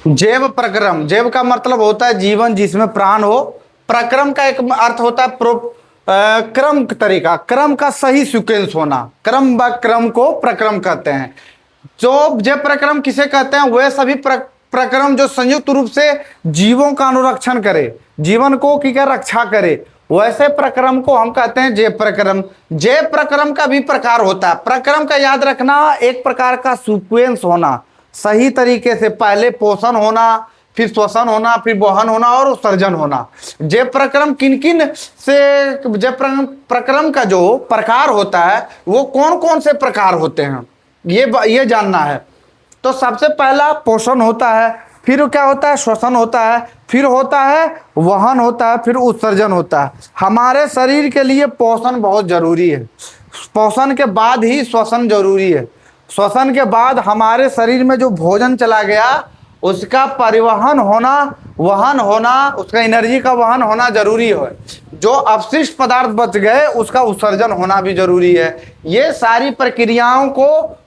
जैव प्रक्रम, जैव का मतलब होता है जीवन जिसमें प्राण हो। प्रक्रम का एक अर्थ होता है क्रम तरीका, क्रम का सही सीक्वेंस होना, क्रम व क्रम को प्रक्रम कहते हैं। जो जैव प्रक्रम किसे कहते हैं? वह सभी प्रक्रम जो संयुक्त रूप से जीवों का अनुरक्षण करे, जीवन को की क्या रक्षा करे, वैसे प्रक्रम को हम कहते हैं जैव प्रक्रम। जैव प्रक्रम का भी प्रकार होता है। प्रक्रम का याद रखना, एक प्रकार का सीक्वेंस होना, सही तरीके से पहले पोषण होना, फिर श्वसन होना, फिर वहन होना और उत्सर्जन होना। जैव प्रक्रम किन किन से, जैव प्रक्रम का जो प्रकार होता है वो कौन कौन से प्रकार होते हैं ये जानना है। तो सबसे पहला पोषण होता है, फिर क्या होता है? श्वसन होता है, फिर होता है वहन होता है, फिर उत्सर्जन होता है। हमारे शरीर के लिए पोषण बहुत जरूरी है, पोषण के बाद ही श्वसन जरूरी है। श्वसन के बाद हमारे शरीर में जो भोजन चला गया उसका परिवहन होना, वहन होना, उसका एनर्जी का वहन होना जरूरी है। जो अपशिष्ट पदार्थ बच गए उसका उत्सर्जन होना भी जरूरी है। ये सारी प्रक्रियाओं को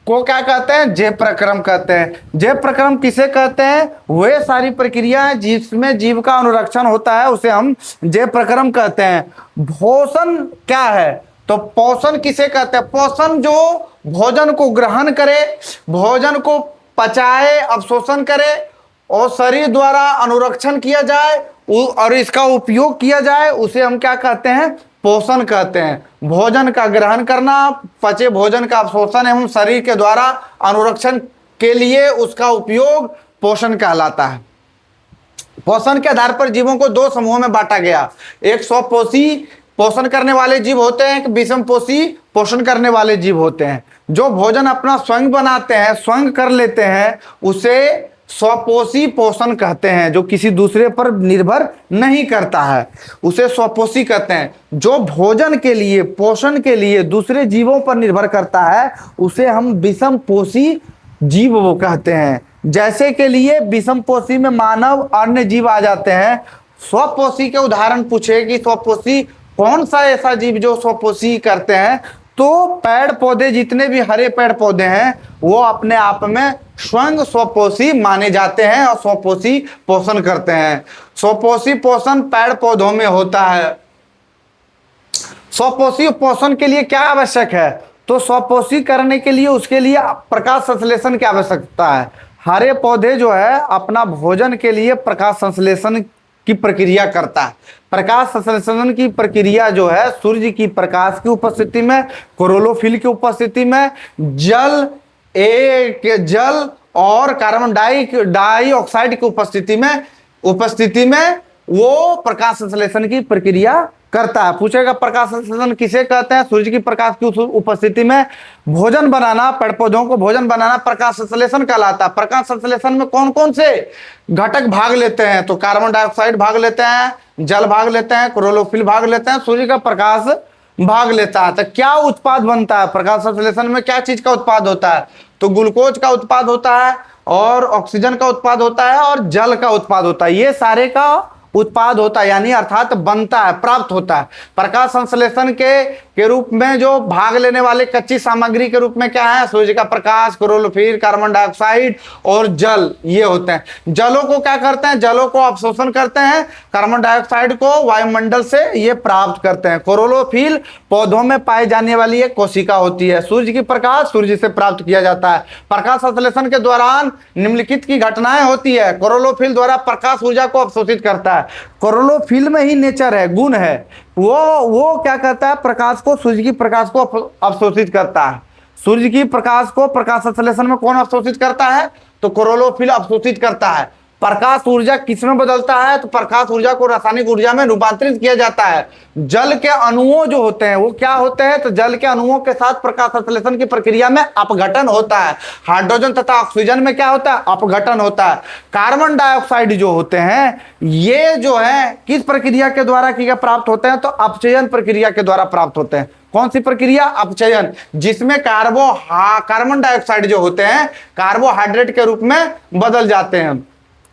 क्या कहते हैं? जैव प्रक्रम कहते हैं। जैव प्रक्रम किसे कहते हैं? वे सारी प्रक्रियाएं जिसमें जीव का अनुरक्षण होता है उसे हम जैव प्रक्रम कहते हैं। पोषण क्या है? तो पोषण किसे कहते हैं? पोषण जो भोजन को ग्रहण करे, भोजन को पचाए, अवशोषण करे और शरीर द्वारा अनुरक्षण किया जाए और इसका उपयोग किया जाए, उसे हम क्या कहते हैं? पोषण कहते हैं। भोजन का ग्रहण करना, पचे भोजन का अवशोषण एवं शरीर के द्वारा अनुरक्षण के लिए उसका उपयोग पोषण कहलाता है। पोषण के आधार पर जीवों को दो समूहों में बांटा गया। एक स्वपोषी पोषण करने वाले जीव होते हैं, एक विषमपोषी पोषण करने वाले जीव होते हैं। जो भोजन अपना स्वयं बनाते हैं, स्वयं कर लेते हैं, उसे स्वपोषी पोषण कहते हैं। जो किसी दूसरे पर निर्भर नहीं करता है उसे स्वपोषी कहते हैं। जो भोजन के लिए, पोषण के लिए दूसरे जीवों पर निर्भर करता है उसे हम विषमपोषी जीव वो कहते हैं। जैसे के लिए विषमपोषी में मानव, अन्य जीव आ जाते हैं। स्वपोषी के उदाहरण पूछे कि स्वपोषी कौन सा ऐसा जीव जो स्वपोषी करते हैं, तो पेड़ पौधे, जितने भी हरे पेड़ पौधे हैं वो अपने आप में स्वयं स्वपोषी माने जाते हैं और स्वपोषी पोषण करते हैं। स्वपोषी पोषण पेड़ पौधों में होता है। स्वपोषी पोषण के लिए क्या आवश्यक है? तो स्वपोषी करने के लिए उसके लिए प्रकाश संश्लेषण की आवश्यकता है। हरे पौधे जो है अपना भोजन के लिए प्रकाश संश्लेषण की प्रक्रिया करता है। प्रकाश संश्लेषण की प्रक्रिया जो है सूर्य की प्रकाश की उपस्थिति में, क्लोरोफिल की उपस्थिति में, जल और कार्बन डाइऑक्साइड की उपस्थिति में वो प्रकाश संश्लेषण की प्रक्रिया करता है। पूछेगा प्रकाश संश्लेषण किसे कहते हैं? सूर्य की प्रकाश की उपस्थिति में भोजन बनाना, पेड़ पौधों को भोजन बनाना प्रकाश संश्लेषण कहलाता है। प्रकाश संश्लेषण में कौन कौन से घटक भाग लेते हैं? तो कार्बन डाइऑक्साइड भाग लेते हैं, जल भाग लेते हैं, क्लोरोफिल भाग लेते हैं, सूर्य का प्रकाश भाग लेता है। तो क्या उत्पाद बनता है प्रकाश संश्लेषण में? क्या चीज का उत्पाद होता है? तो ग्लूकोज का उत्पाद होता है और ऑक्सीजन का उत्पाद होता है और जल का उत्पाद होता है। ये सारे का उत्पाद होता है, यानी अर्थात बनता है, प्राप्त होता है। प्रकाश संश्लेषण के रूप में जो भाग लेने वाले कच्ची सामग्री के रूप में क्या है? सूर्य का प्रकाश, क्लोरोफिल, कार्बन डाइऑक्साइड और जल, ये होते हैं। जलों को क्या करते हैं? जलों को अवशोषण करते हैं, कार्बन डाइऑक्साइड को वायुमंडल से ये प्राप्त करते हैं। क्लोरोफिल पौधों में पाई जाने वाली एक कोशिका होती है। सूर्य की प्रकाश सूर्य से प्राप्त किया जाता है। प्रकाश संश्लेषण के दौरान निम्नलिखित की घटनाएं होती है। क्लोरोफिल द्वारा प्रकाश ऊर्जा को अवशोषित करता है। क्लोरोफिल में ही नेचर है, गुण है, वो क्या करता है? प्रकाश को, सूर्य की प्रकाश को अवशोषित करता है। सूर्य की प्रकाश को प्रकाश संश्लेषण में कौन अवशोषित करता है? तो क्लोरोफिल अवशोषित करता है। प्रकाश ऊर्जा किस में बदलता है? तो प्रकाश ऊर्जा को रासायनिक ऊर्जा में रूपांतरित किया जाता है। जल के अणुओं जो होते हैं वो क्या होते हैं? तो जल के अणुओं के साथ प्रकाश संश्लेषण की प्रक्रिया में अपघटन होता है। हाइड्रोजन तथा ऑक्सीजन में क्या होता है? अपघटन होता है। कार्बन डाइऑक्साइड जो होते हैं ये जो है किस प्रक्रिया के द्वारा प्राप्त होते हैं? तो अपचयन प्रक्रिया के द्वारा प्राप्त होते हैं। कौन सी प्रक्रिया? अपचयन, जिसमें कार्बन डाइऑक्साइड जो होते हैं कार्बोहाइड्रेट के रूप में बदल जाते हैं।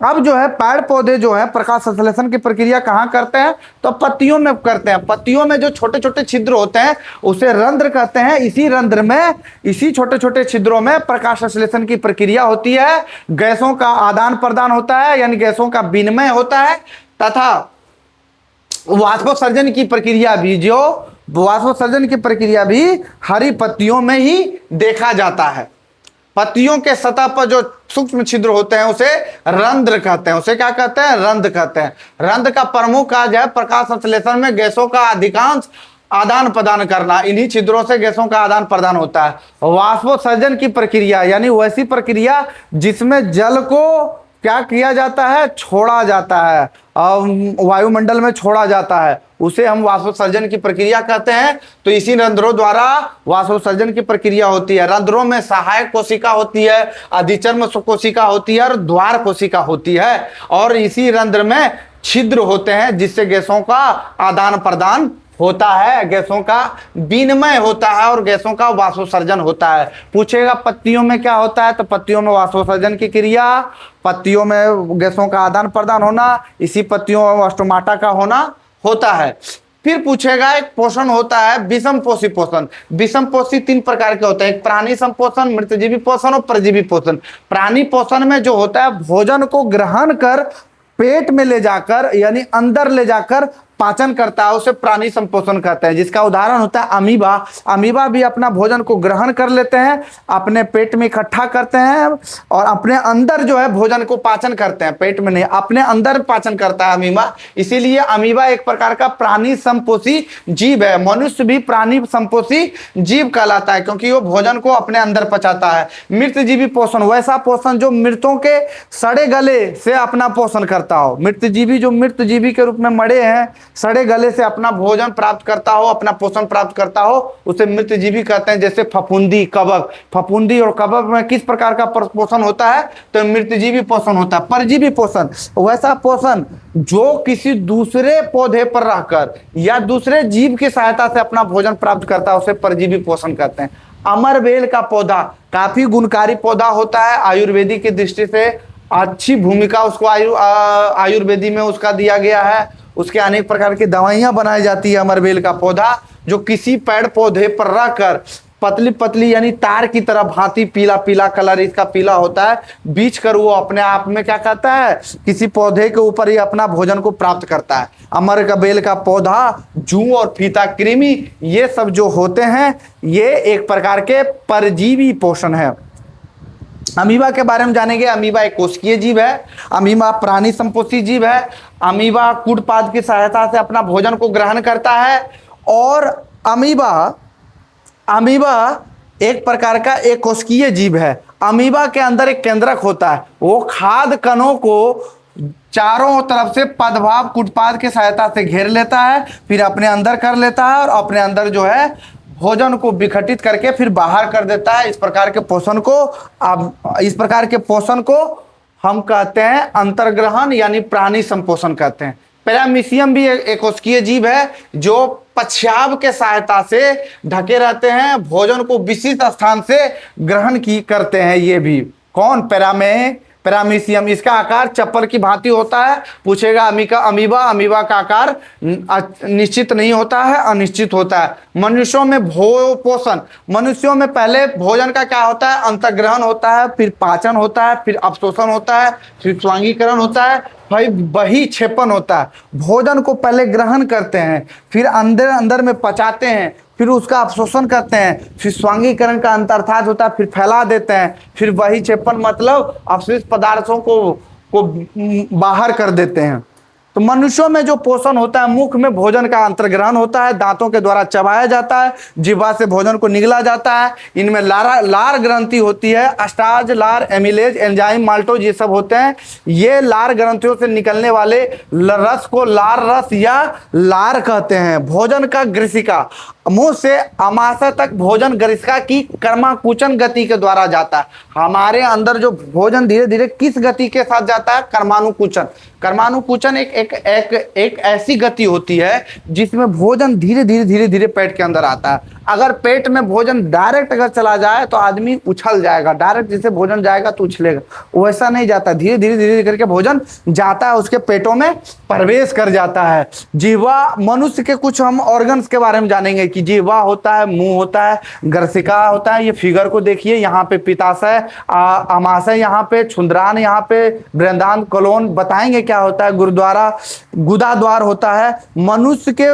अब जो है पेड़ पौधे जो है प्रकाश संश्लेषण की प्रक्रिया कहाँ करते हैं, तो पत्तियों में करते हैं। पत्तियों में जो छोटे छोटे छिद्र होते हैं उसे रंध्र कहते हैं। इसी रंध्र में, इसी छोटे छोटे छिद्रों में प्रकाश संश्लेषण की प्रक्रिया होती है, गैसों का आदान प्रदान होता है, यानी गैसों का विनिमय होता है, तथा वाष्पोत्सर्जन की प्रक्रिया भी, जो वाष्पोत्सर्जन की प्रक्रिया भी हरी पत्तियों में ही देखा जाता है। पत्तियों के सतह पर जो सूक्ष्म छिद्र होते हैं उसे रंध्र कहते हैं। उसे क्या कहते हैं, रंध्र कहते हैं। रंध्र का प्रमुख कार्य है प्रकाश संश्लेषण में गैसों का अधिकांश आदान प्रदान करना। इन्हीं छिद्रों से गैसों का आदान प्रदान होता है। वाष्पोत्सर्जन की प्रक्रिया यानी वैसी प्रक्रिया जिसमें जल को क्या किया जाता है, छोड़ा जाता है, वायुमंडल में छोड़ा जाता है, उसे हम वाष्पोत्सर्जन की प्रक्रिया कहते हैं। तो इसी रंध्रों द्वारा वाष्पोत्सर्जन की प्रक्रिया होती है। रंध्रों में सहायक कोशिका होती है, अधिचर्म कोशिका होती है और द्वार कोशिका होती है, और इसी रंध्र में छिद्र होते हैं जिससे गैसों का आदान प्रदान होता है, गैसों का विनिमय होता है और गैसों का वाष्पोत्सर्जन होता है। पूछेगा पत्तियों में क्या होता है, तो पत्तियों में वाष्पोत्सर्जन की क्रिया, पत्तियों में गैसों का आदान प्रदान होना, इसी पत्तियों में स्टोमाटा का होना होता है। फिर पूछेगा एक पोषण होता है विषम पोषी पोषण। विषम पोषी 3 प्रकार के होते हैं, एक प्राणी संपोषण, मृतजीवी पोषण और परजीवी पोषण। प्राणी पोषण में जो होता है भोजन को ग्रहण कर पेट में ले जाकर यानी अंदर ले जाकर पाचन करता है, उसे प्राणी संपोषण कहते हैं। जिसका उदाहरण होता है अमीबा। अमीबा भी अपना भोजन को ग्रहण कर लेते हैं, अपने पेट में इकट्ठा करते हैं और अपने अंदर जो है भोजन को पाचन करते हैं, पेट में नहीं, अपने अंदर पाचन करता है अमीबा। इसीलिए अमीबा एक प्रकार का प्राणी संपोषी जीव है। मनुष्य भी प्राणी संपोषी जीव कहलाता है क्योंकि वो भोजन को अपने अंदर पचाता है। मृतजीवी पोषण वैसा पोषण जो मृतों के सड़े गले से अपना पोषण करता हो। मृतजीवी जो मृतजीवी के रूप में मरे हैं, सड़े गले से अपना भोजन प्राप्त करता हो, अपना पोषण प्राप्त करता हो, उसे मृतजीवी कहते हैं। जैसे फफूंदी, कवक। फफूंदी और कवक में किस प्रकार का पोषण होता है, तो मृतजीवी पोषण होता है। परजीवी पोषण वैसा पोषण जो किसी दूसरे पौधे पर रहकर या दूसरे जीव की सहायता से अपना भोजन प्राप्त करता है, उसे परजीवी पोषण कहते हैं। अमरबेल का पौधा काफी गुणकारी पौधा होता है। आयुर्वेदिक की दृष्टि से अच्छी भूमिका उसको आयुर्वेदी में उसका दिया गया है। उसके अनेक प्रकार की दवाइयां बनाई जाती है। अमरबेल का पौधा जो किसी पेड़ पौधे पर रखकर पतली पतली यानी तार की तरह भांति पीला पीला कलर इसका पीला होता है, बीच कर वो अपने आप में क्या कहता है, किसी पौधे के ऊपर ही अपना भोजन को प्राप्त करता है। अमर का बेल का पौधा, जू और फीता कृमि, ये सब जो होते हैं ये एक प्रकार के परजीवी पोषण है। अमीबा के बारे में जानेंगे। अमीबा एक कोशिकीय जीव है। अमीबा प्राणी संपोषी जीव है। अमीबा कूटपाद की सहायता से अपना भोजन को ग्रहण करता है। और अमीबा एक प्रकार का एक कोशिकीय जीव है। अमीबा के अंदर एक केंद्रक होता है, वो खाद्य कणों को चारों तरफ से पदभाव कूटपाद की सहायता से घेर लेता है, फिर अपने अंदर कर लेता है और अपने अंदर जो है भोजन को विघटित करके फिर बाहर कर देता है। इस प्रकार के पोषण को हम कहते हैं अंतर्ग्रहण यानी प्राणी संपोषण कहते हैं। पैरामीशियम भी एक कोशिकीय जीव है जो पश्चाव के सहायता से ढके रहते हैं, भोजन को विशिष्ट स्थान से ग्रहण करते हैं। ये भी कौन, पैरामीशियम। इसका आकार चप्पल की भांति होता है। पूछेगा अमीबा का आकार निश्चित नहीं होता है, अनिश्चित होता है। मनुष्यों में पोषण, मनुष्यों में पहले भोजन का क्या होता है, अंतर्ग्रहण होता है, फिर पाचन होता है, फिर अवशोषण होता है, फिर स्वांगीकरण होता है, भाई वही क्षेपण होता है। भोजन को पहले ग्रहण करते हैं, फिर अंदर में पचाते हैं, फिर उसका अवशोषण करते हैं, फिर स्वांगीकरण का अंतर्धात होता है, फिर फैला देते हैं, फिर वही क्षेपण मतलब अवशिष्ट पदार्थों को बाहर कर देते हैं। तो मनुष्यों में जो पोषण होता है, मुख में भोजन का अंतर्ग्रहण होता है, दांतों के द्वारा चबाया जाता है, जिह्वा से भोजन को निगला जाता है। इनमें लार ग्रंथि होती है, अस्टार्च, लार, एमिलेज, एंजाइम, माल्टोज ये सब होते हैं। ये लार ग्रंथियों से निकलने वाले रस को लार रस या लार कहते हैं। भोजन का ग्रसिका, मुंह से अमाशय तक भोजन ग्रसिका की कर्माकुचन गति के द्वारा जाता है। हमारे अंदर जो भोजन धीरे धीरे किस गति के साथ जाता है, कर्मानुकुचन। कर्मानुकुचन एक ऐसी गति होती है जिसमें भोजन धीरे धीरे पेट के अंदर आता है। अगर पेट में भोजन डायरेक्ट अगर चला जाए तो आदमी उछल जाएगा, डायरेक्ट जैसे भोजन जाएगा तो उछलेगा, वैसा नहीं जाता, धीरे धीरे धीरे धीरे करके भोजन जाता है, उसके पेटों में प्रवेश कर जाता है। जिह्वा, मनुष्य के कुछ हम ऑर्गन्स के बारे में जानेंगे कि जिह्वा होता है, मुंह होता है, ग्रसिका होता है, ये फिगर को देखिए, यहाँ पे पित्ताशय, अमाशय, यहाँ पे क्षुद्रान, यहाँ पे बृहदान्त्र कोलोन, बताएंगे क्या होता है, गुरुद्वारा, गुदाद्वार होता है। मनुष्य के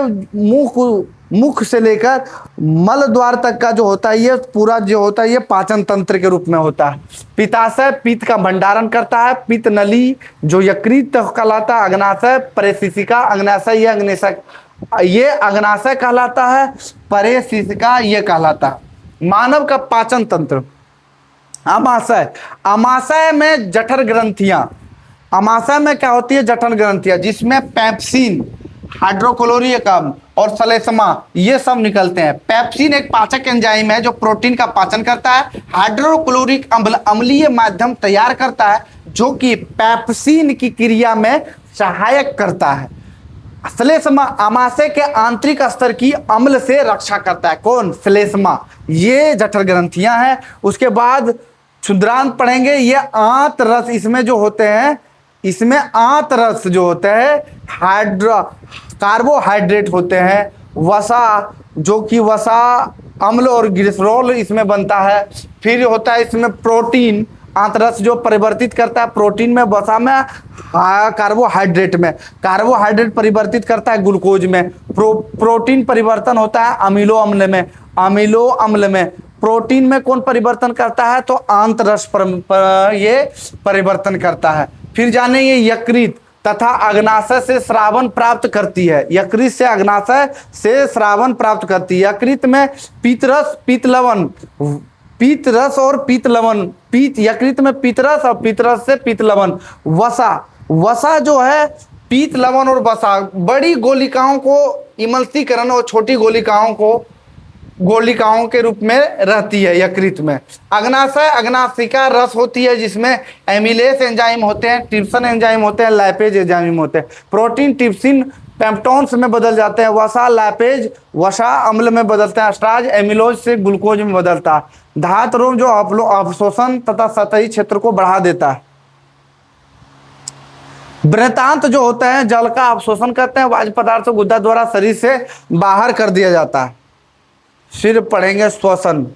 मुख से लेकर मल द्वार तक का जो होता है ये पूरा जो होता है ये पाचन तंत्र के रूप में होता है। पित्ताशय पित्त का भंडारण करता है, पित्त नली जो यकृत कहलाता है, अग्नाशय, परिशिशिका, अग्नाशय, ये अग्नाशय कहलाता है, परिशिशिका ये कहलाता है। मानव का पाचन तंत्र, अमाशय, अमाशय में जठर ग्रंथियां, अमाशय में क्या होती है, जठर ग्रंथियां, जिसमें पेप्सिन, हाइड्रोक्लोरिक अम्ल और श्लेष्मा ये सब निकलते हैं। पेप्सिन एक पाचक एंजाइम है जो प्रोटीन का पाचन करता है। हाइड्रोक्लोरिक अम्ल अम्लीय माध्यम तैयार करता है जो कि पेप्सिन की क्रिया में सहायक करता है। श्लेष्मा आमाशय के आंतरिक स्तर की अम्ल से रक्षा करता है। कौन? श्लेष्मा, ये जठर ग्रंथियां हैं। उसके बाद क्षुद्रांत पढ़ेंगे, ये आंत रस इसमें जो होते हैं, इसमें आंत रस जो होते हैं कार्बोहाइड्रेट होते हैं। वसा जो कि वसा अम्ल और ग्लिसरॉल इसमें बनता है। फिर होता है इसमें प्रोटीन, आंतरस जो परिवर्तित करता है प्रोटीन में, वसा में, कार्बोहाइड्रेट में, कार्बोहाइड्रेट परिवर्तित करता है ग्लूकोज में। प्रोटीन परिवर्तन होता है अमीनो अम्ल में, अमीनो अम्ल में। प्रोटीन में कौन परिवर्तन करता है? तो आंतरस ये परिवर्तन करता है। फिर जाने ये यकृत तथा अग्नाशय से स्रावन प्राप्त करती है। यकृत से अग्नाशय से स्रावन प्राप्त करती है। यकृत में पीतरस, पीतलवन, पीतरस और पीतलवन, यकृत में पीतरस और पीतरस से पीतलवन। वसा, वसा जो है पीत लवण और वसा बड़ी गोलिकाओं को इमल्सीकरण और छोटी गोलिकाओं के रूप में रहती है यकृत में। अग्नाशय, अग्नाशिका रस होती है जिसमें एमिलेस एंजाइम होते हैं, ट्रिप्सिन एंजाइम होते हैं, लैपेज एंजाइम होते हैं। प्रोटीन ट्रिप्सिन पेप्टोन्स में बदल जाते हैं। वसा लैपेज वसा अम्ल में बदलते हैं। स्टार्च एमिलोज से ग्लूकोज में बदलता है। धात रोग जो अवशोषण तथा सतही क्षेत्र को बढ़ा देता है। बृहदान्त्र जो होता है जल का अवशोषण करते हैं, वायु पदार्थ गुदा द्वारा शरीर से बाहर कर दिया जाता है। फिर पढ़ेंगे श्वसन।